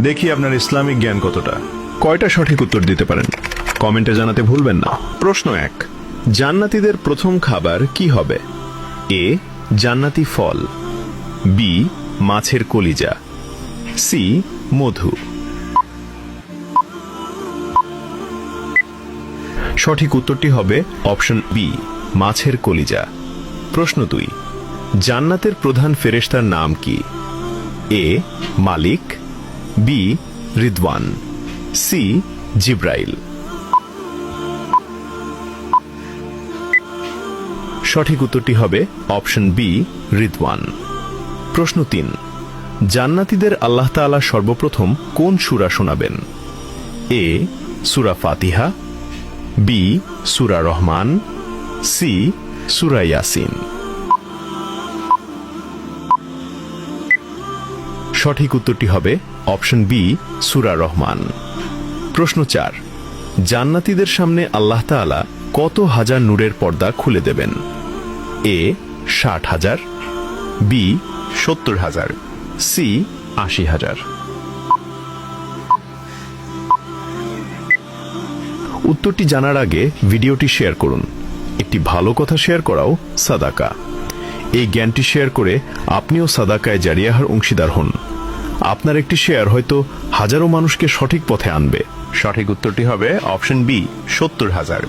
দেখি আপনার ইসলামিক জ্ঞান কতটা। কয়টা সঠিক উত্তর দিতে পারেন কমেন্টে জানাতে ভুলবেন না। প্রশ্ন 1, জান্নাতীদের প্রথম খাবার কি হবে? এ, জান্নাতি ফল, বি, মাছের কলিজা, সি, মধু। সঠিক উত্তরটি হবে অপশন বি, মাছের কলিজা। প্রশ্ন 2, জান্নাতের প্রধান ফেরেশতার নাম কি? এ, মালিক, বি, রিদওয়ান, সি, জিব্রাইল। সঠিক উত্তরটি হবে অপশন বি, রিদওয়ান। প্রশ্ন 3, জান্নাতীদের আল্লাহ তাআলা সর্বপ্রথম কোন সূরা শোনাবেন? এ, সূরা ফাতিহা, বি, সূরা রহমান, সি, সূরা ইয়াসিন। সঠিক উত্তরটি হবে অপশন বি, সূরা রহমান। প্রশ্ন 4, জান্নাতীদের সামনে আল্লাহ তাআলা কত হাজার নূরের পর্দা খুলে দেবেন? এ, 60,000, বি, 70,000, সি, 80,000। উত্তরটি জানার আগে ভিডিওটি শেয়ার করুন। একটি ভালো কথা শেয়ার করাও সাদাকা। এই জ্ঞানটি শেয়ার করে আপনিও সাদাকায় জারিয়াহার অংশীদার হন। আপনার একটি শেয়ার হয়তো হাজারো মানুষকে সঠিক পথে আনবে। সঠিক উত্তরটি হবে অপশন বি, 70,000।